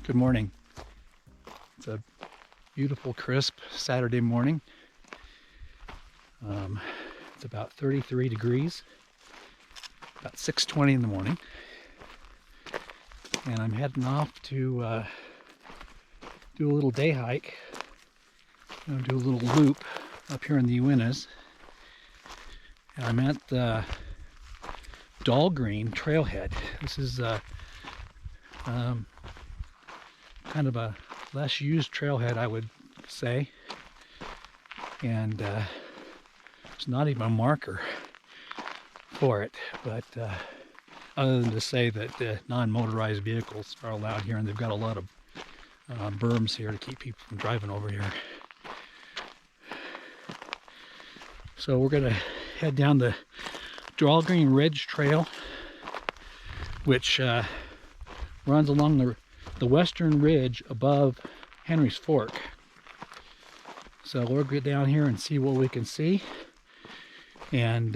Good morning. It's a beautiful, crisp Saturday morning. It's about 33 degrees, about 6:20 in the morning, and I'm heading off to do a little day hike. I'm going to do a little loop up here in the Uintas, and I'm at the Dahlgreen trailhead. This is kind of a less used trailhead, I would say, and there's not even a marker for it, but other than to say that non-motorized vehicles are allowed here, and they've got a lot of berms here to keep people from driving over here. So we're going to head down the Dahlgreen Ridge Trail, which runs along the western ridge above Henry's Fork. So we'll get down here and see what we can see, and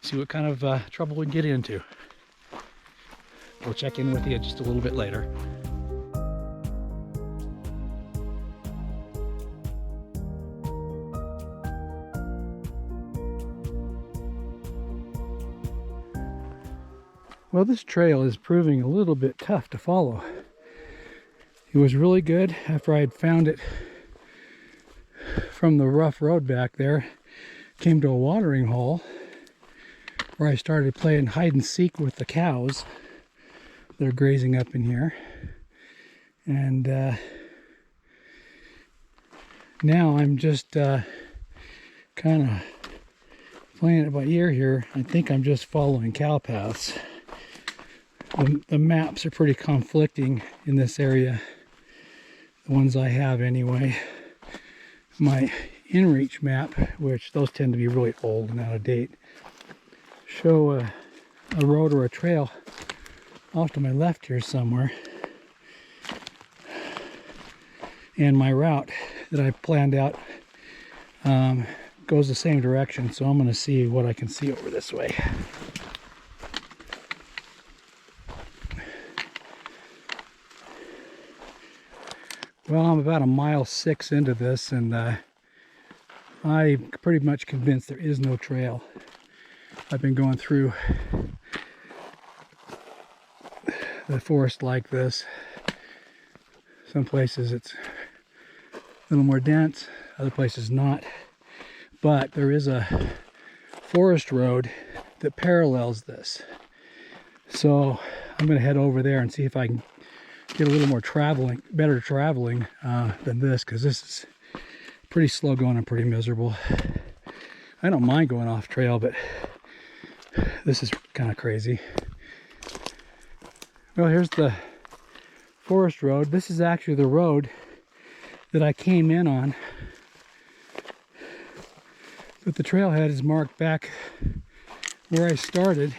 see what kind of trouble we can get into. We'll check in with you just a little bit later. Well, this trail is proving a little bit tough to follow. It was really good after I had found it from the rough road back there. Came to a watering hole where I started playing hide and seek with the cows. They're grazing up in here. And now I'm just kind of playing it by ear here. I think I'm just following cow paths. The maps are pretty conflicting in this area, the ones I have anyway. My inReach map, which those tend to be really old and out of date, show a road or a trail off to my left here somewhere, and my route that I planned out goes the same direction, so I'm going to see what I can see over this way. Well, I'm about 1.6 miles into this, and I'm pretty much convinced there is no trail. I've been going through the forest like this. Some places it's a little more dense, other places not. But there is a forest road that parallels this. So I'm going to head over there and see if I can get a little more better traveling than this, because this is pretty slow going and pretty miserable. I don't mind going off trail, but this is kind of crazy. Well, here's the forest road. This is actually the road that I came in on, but the trailhead is marked back where I started.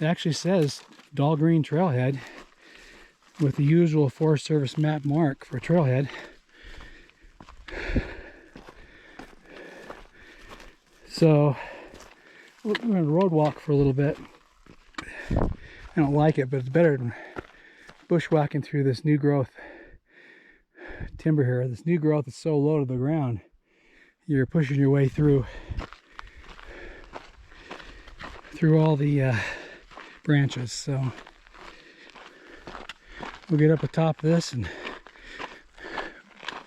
It actually says Dahlgreen Trailhead with the usual Forest Service map mark for trailhead. So we're going to road walk for a little bit. I don't like it, but it's better than bushwhacking through this new growth timber here. This new growth is so low to the ground, you're pushing your way through all the branches. So we'll get up atop this and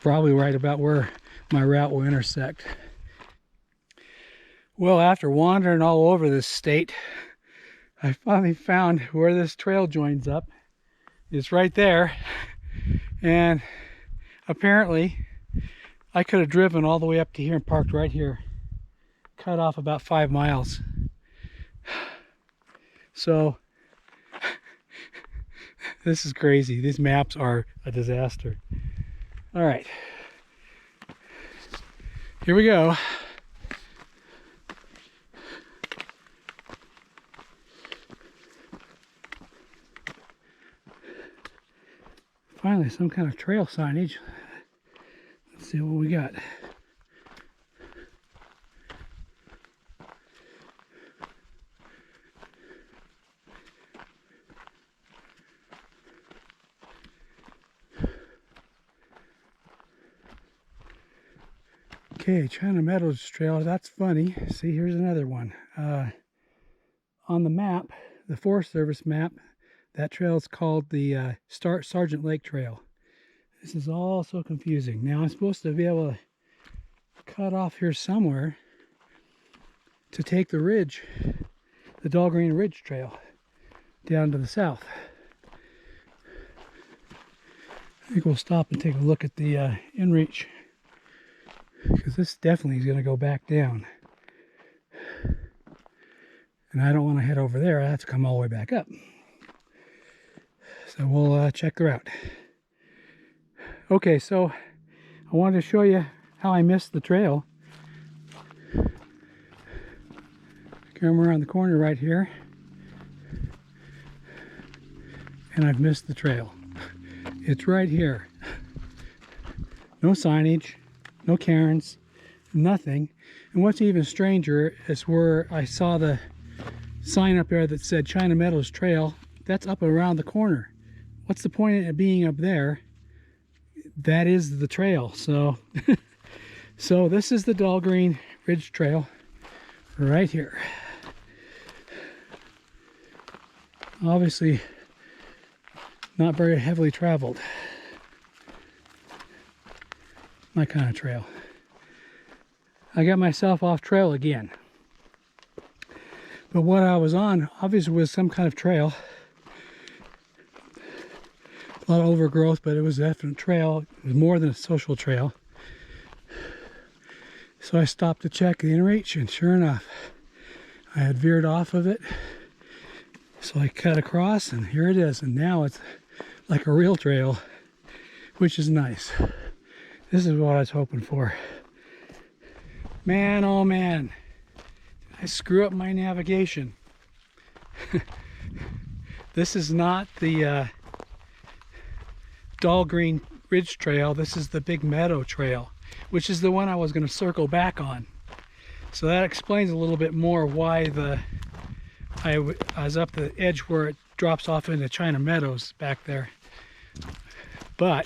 probably right about where my route will intersect. Well, after wandering all over this state, I finally found where this trail joins up. It's right there, and apparently I could have driven all the way up to here and parked right here, cut off about 5 miles. So this is crazy. These maps are a disaster. All right, here we go. Finally, some kind of trail signage. Let's see what we got. Okay, China Meadows Trail, that's funny. See, here's another one. On the map, the Forest Service map, that trail is called the Sergeant Lake Trail. This is all so confusing. Now I'm supposed to be able to cut off here somewhere to take the ridge, the Dahlgreen Ridge Trail, down to the south. I think we'll stop and take a look at the inReach, because this definitely is going to go back down. And I don't want to head over there. I have to come all the way back up. So we'll check the route. Okay, so I wanted to show you how I missed the trail. Come around the corner right here, and I've missed the trail. It's right here. No signage, no cairns, nothing. And what's even stranger is where I saw the sign up there that said China Meadows Trail. That's up around the corner. What's the point of it being up there? That is the trail. So so this is the Dahlgreen Ridge Trail right here. Obviously not very heavily traveled. My kind of trail. I got myself off trail again. But what I was on obviously was some kind of trail. A lot of overgrowth, but it was a definite trail. It was more than a social trail. So I stopped to check the inReach, and sure enough, I had veered off of it. So I cut across, and here it is. And now it's like a real trail, which is nice. This is what I was hoping for. Man, oh man, I screw up my navigation. This is not the Dahlgreen Ridge Trail. This is the Big Meadow Trail, which is the one I was going to circle back on. So that explains a little bit more why I was up the edge where it drops off into China Meadows back there. But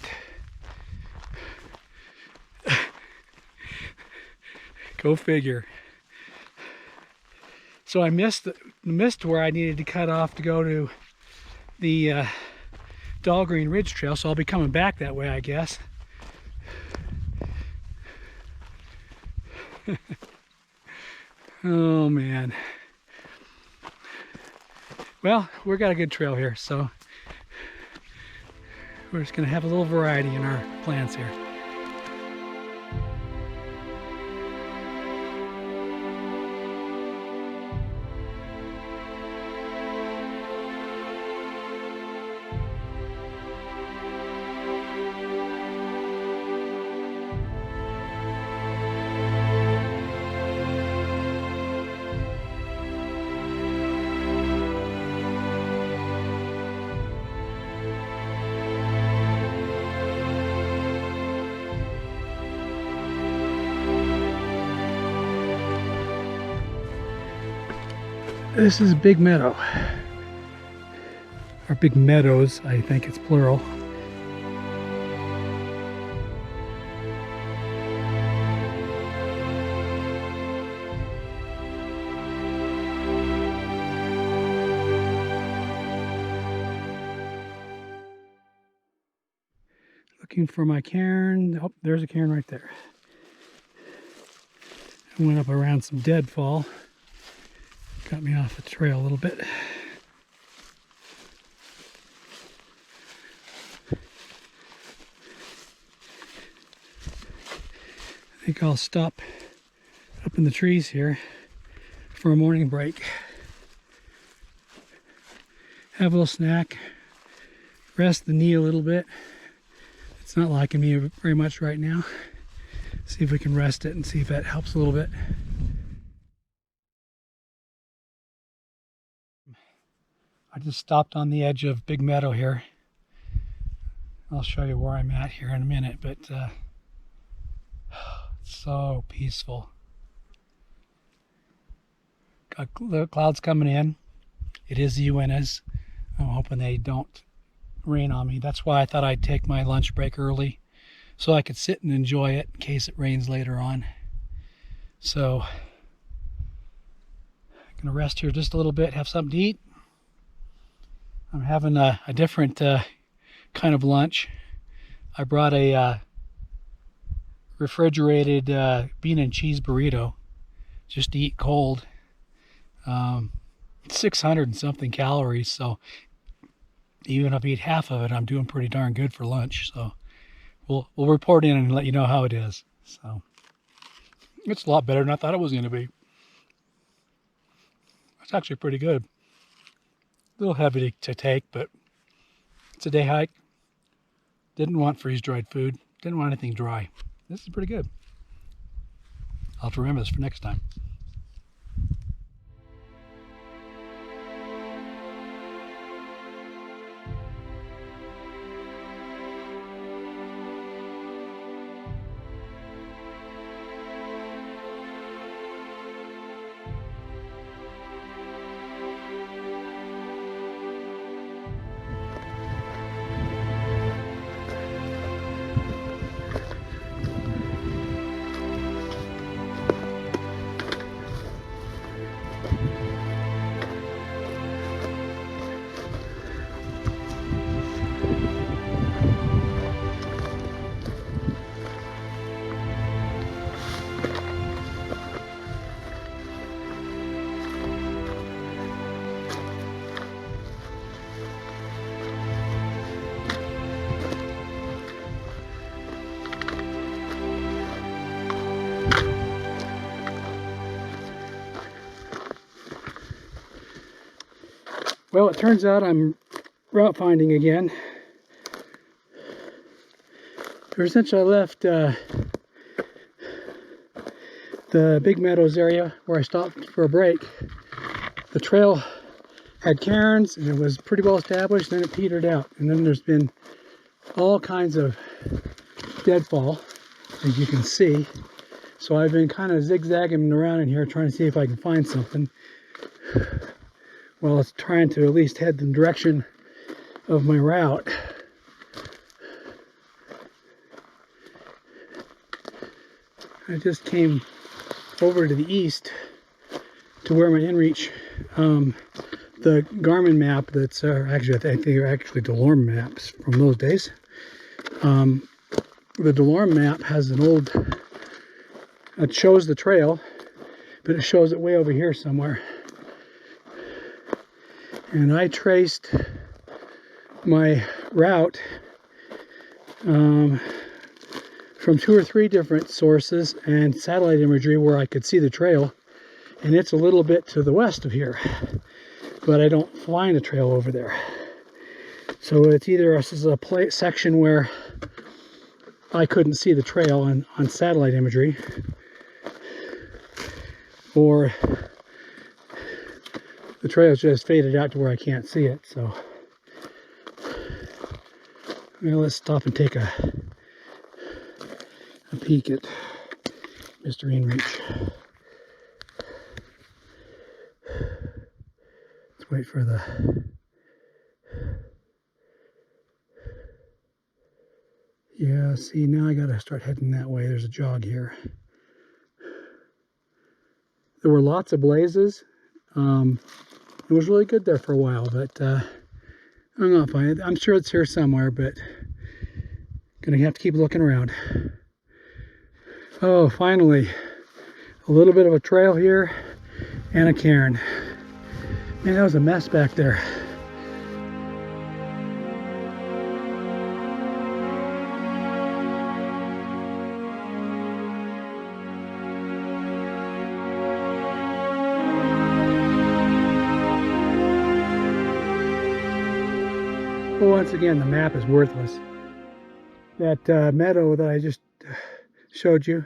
go figure. So I missed where I needed to cut off to go to the Dahlgreen Ridge Trail, so I'll be coming back that way, I guess. Oh man. Well, we've got a good trail here, so we're just going to have a little variety in our plans here. This is Big Meadow, or Big Meadows, I think it's plural. Looking for my cairn. Oh, there's a cairn right there. I went up around some deadfall. Got me off the trail a little bit. I think I'll stop up in the trees here for a morning break. Have a little snack, rest the knee a little bit. It's not liking me very much right now. See if we can rest it and see if that helps a little bit. I just stopped on the edge of Big Meadow here. I'll show you where I'm at here in a minute, but it's so peaceful. Got the clouds coming in. It is the Uintas. I'm hoping they don't rain on me. That's why I thought I'd take my lunch break early so I could sit and enjoy it in case it rains later on. So I'm gonna rest here just a little bit, have something to eat. I'm having a different kind of lunch. I brought a refrigerated bean and cheese burrito just to eat cold. 600 and something calories, so even if I eat half of it, I'm doing pretty darn good for lunch. So we'll report in and let you know how it is. So it's a lot better than I thought it was going to be. It's actually pretty good. A little heavy to take, but it's a day hike. Didn't want freeze-dried food. Didn't want anything dry. This is pretty good. I'll have to remember this for next time. Well, it turns out I'm route finding again. Ever since I left the Big Meadows area where I stopped for a break, the trail had cairns and it was pretty well established, then it petered out. And then there's been all kinds of deadfall, as you can see. So I've been kind of zigzagging around in here trying to see if I can find something. Well, it's trying to at least head the direction of my route. I just came over to the east to where my inReach, the Garmin map that's actually, I think they're actually Dahlgreen maps from those days. The Dahlgreen map has an old, it shows the trail, but it shows it way over here somewhere. And I traced my route from 2 or 3 different sources and satellite imagery where I could see the trail, and it's a little bit to the west of here, but I don't find a trail over there. So it's either this is a section where I couldn't see the trail on satellite imagery, or the trail's just faded out to where I can't see it. So well, let's stop and take a peek at Mr. inReach. Let's wait for the yeah, see, now I gotta start heading that way. There's a jog here. There were lots of blazes. It was really good there for a while, but I'm not finding it. I'm sure it's here somewhere, but gonna have to keep looking around. Oh, finally, a little bit of a trail here and a cairn. Man, that was a mess back there. Well, once again, the map is worthless. That meadow that I just showed you,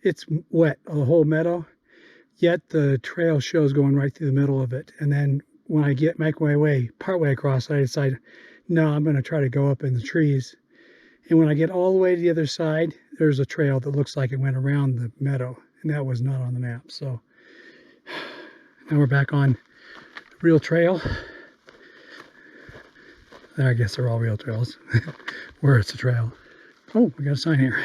it's wet, the whole meadow, yet the trail shows going right through the middle of it. And then when I make my way partway across, I decide, no, I'm going to try to go up in the trees. And when I get all the way to the other side, there's a trail that looks like it went around the meadow, and that was not on the map. So now we're back on the real trail. I guess they're all real trails where it's a trail. Oh, we got a sign here.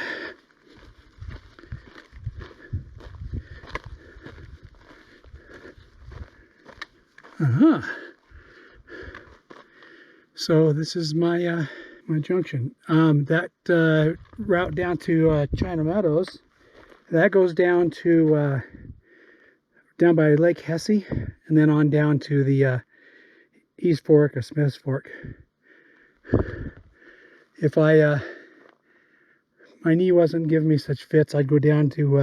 Uh-huh. So this is my my junction. That route down to China Meadows, that goes down to down by Lake Hesse, and then on down to the East Fork of Smith's Fork. If my knee wasn't giving me such fits, I'd go down to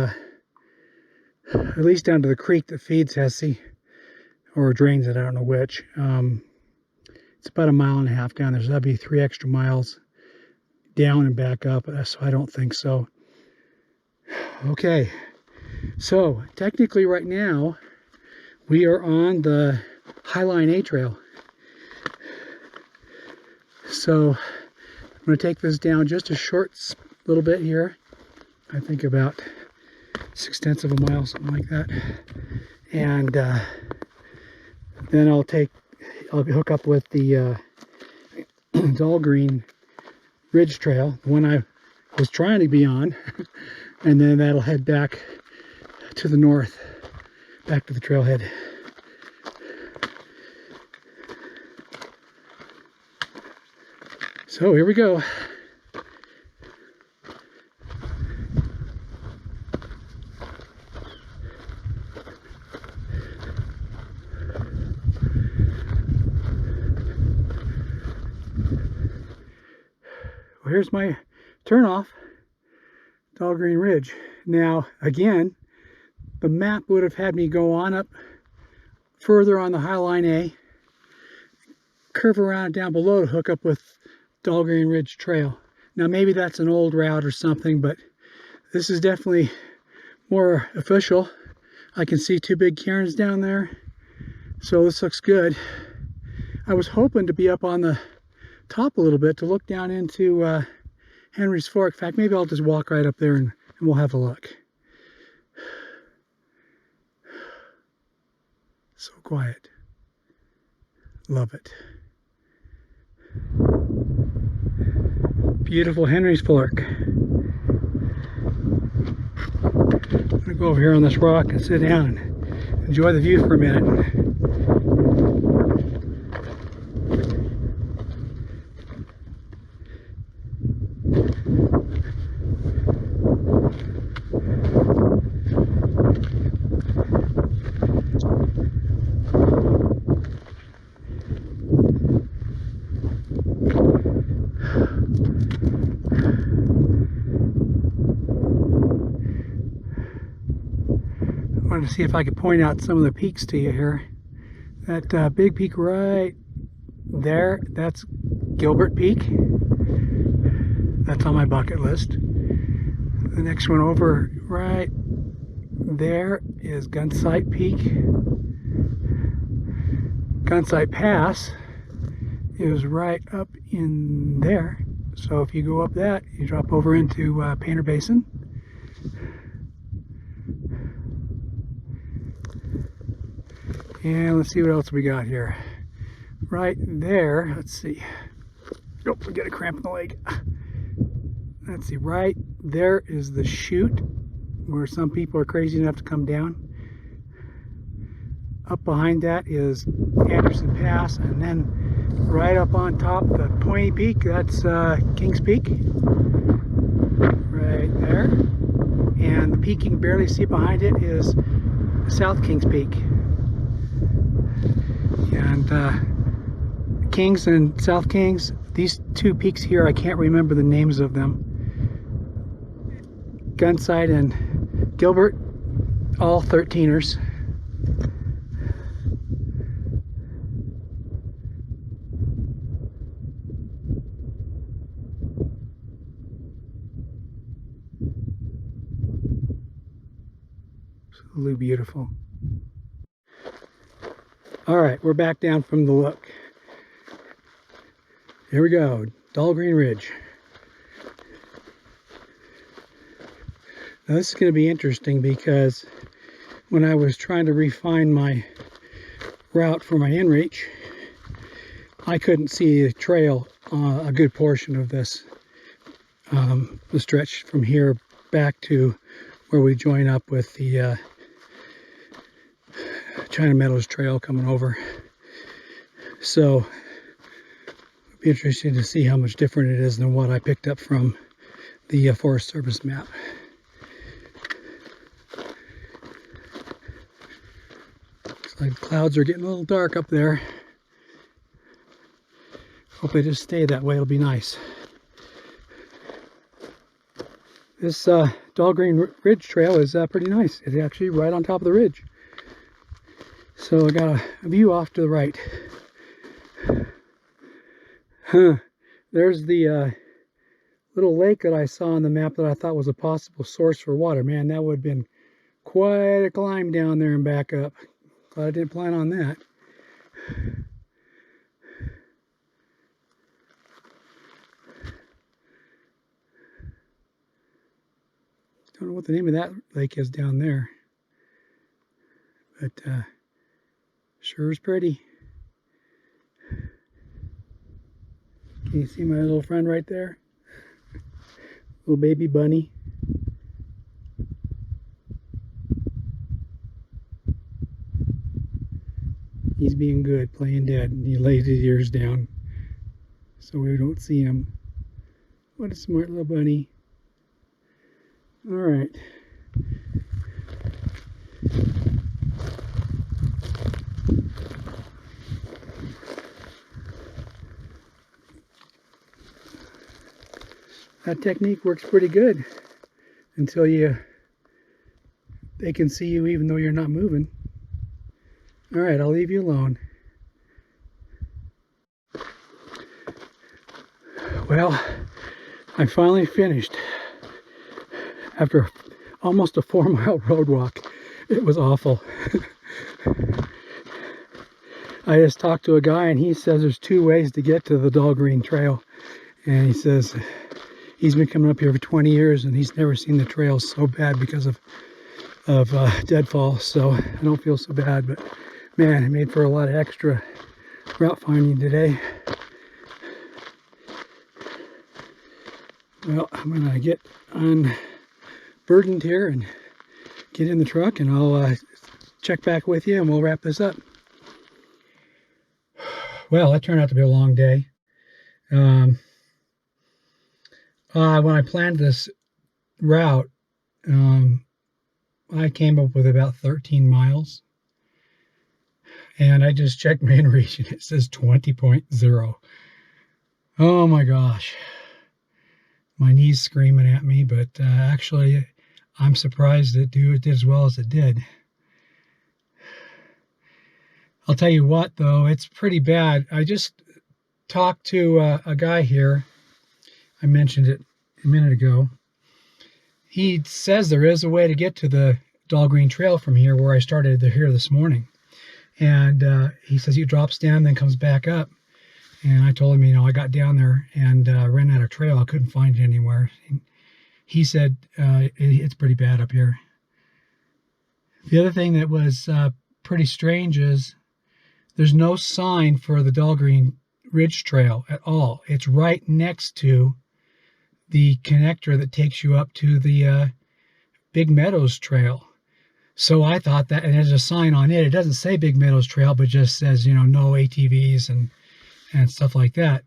at least down to the creek that feeds Hesse, or drains it, I don't know which. It's about 1.5 miles down there, so that'd be 3 extra miles down and back up, so I don't think so. Okay, so technically right now we are on the Highline A trail. So I'm going to take this down just a short little bit here. I think about 6/10 of a mile, something like that. And then I'll hook up with the Dahlgreen Ridge Trail, the one I was trying to be on, and then that'll head back to the north, back to the trailhead. So here we go. Well, here's my turnoff, Dahlgreen Ridge. Now, again, the map would have had me go on up further on the Highline A, curve around down below to hook up with Dahlgreen Ridge Trail. Now, maybe that's an old route or something, but this is definitely more official. I can see 2 big cairns down there, so this looks good. I was hoping to be up on the top a little bit to look down into Henry's Fork. In fact, maybe I'll just walk right up there and we'll have a look. So quiet. Love it. Beautiful Henry's Fork. I'm going to go over here on this rock and sit down and enjoy the view for a minute. I wanted to see if I could point out some of the peaks to you here. That big peak right there, that's Gilbert Peak. That's on my bucket list. The next one over right there is Gunsight Peak. Gunsight Pass is right up in there. So if you go up that, you drop over into Painter Basin. And let's see what else we got here. Right there, let's see. Oh, we got a cramp in the leg. Let's see, right there is the chute where some people are crazy enough to come down. Up behind that is Anderson Pass, and then right up on top, the pointy peak, that's Kings Peak. Right there. And the peak you can barely see behind it is South Kings Peak. And Kings and South Kings, these 2 peaks here, I can't remember the names of them. Gunsight and Gilbert, all 13ers. Absolutely beautiful. All right, we're back down from the look. Here we go, Dahlgreen Ridge. Now this is going to be interesting because when I was trying to refine my route for my inReach, I couldn't see the trail a good portion of this, the stretch from here back to where we join up with the China Meadows Trail coming over. So it'll be interesting to see how much different it is than what I picked up from the Forest Service map. Looks like the clouds are getting a little dark up there. Hope they just stay that way. It'll be nice. This Dahlgreen Ridge Trail is pretty nice. It's actually right on top of the ridge. So I got a view off to the right. There's the little lake that I saw on the map that I thought was a possible source for water. Man, that would have been quite a climb down there and back up. Glad I didn't plan on that. Don't know what the name of that lake is down there, but sure is pretty. Can you see my little friend right there? Little baby bunny. He's being good, playing dead, and he lays his ears down so we don't see him. What a smart little bunny. All right. That technique works pretty good until they can see you even though you're not moving. All right, I'll leave you alone. Well, I finally finished. After almost a 4-mile road walk, it was awful. I just talked to a guy and he says there's 2 ways to get to the Dahlgreen Trail. And he says he's been coming up here for 20 years and he's never seen the trail so bad because of deadfall. So I don't feel so bad, but man, it made for a lot of extra route finding today. Well, I'm gonna get unburdened here and get in the truck, and I'll check back with you and we'll wrap this up. Well, that turned out to be a long day. When I planned this route, I came up with about 13 miles. And I just checked my region. It says 20.0. Oh my gosh. My knee's screaming at me, but actually I'm surprised it did as well as it did. I'll tell you what though, it's pretty bad. I just talked to a guy here. I mentioned it a minute ago. He says there is a way to get to the Dahlgreen Trail from here where I started here this morning. And he says he drops down, then comes back up. And I told him, you know, I got down there and ran out of trail. I couldn't find it anywhere. And he said it's pretty bad up here. The other thing that was pretty strange is there's no sign for the Dahlgreen Ridge Trail at all. It's right next to the connector that takes you up to the Big Meadows Trail. So I thought that, and there's a sign on it. It doesn't say Big Meadows Trail, but just says, you know, no ATVs and stuff like that.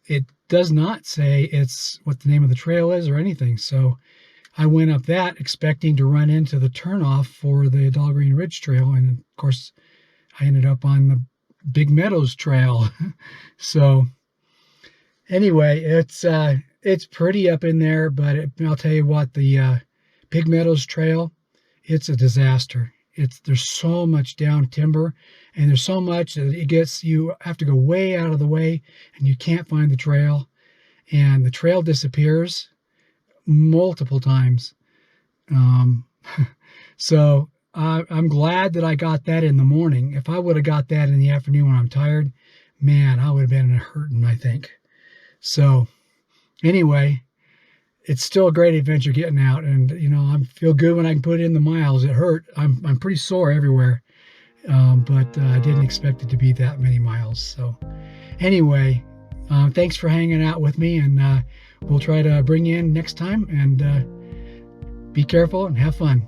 It does not say it's what the name of the trail is or anything. So I went up that expecting to run into the turnoff for the Dahlgreen Ridge Trail. And of course, I ended up on the Big Meadows Trail. So anyway, it's pretty up in there, but I'll tell you what, the Big Meadows Trail, it's a disaster. There's so much down timber, and there's so much that you have to go way out of the way, and you can't find the trail, and the trail disappears multiple times. So I'm glad that I got that in the morning. If I would have got that in the afternoon when I'm tired, man, I would have been hurting, I think. So anyway, it's still a great adventure getting out, and you know, I feel good when I can put in the miles. It hurt. I'm pretty sore everywhere, but I didn't expect it to be that many miles. So anyway, thanks for hanging out with me, and we'll try to bring you in next time, and be careful and have fun.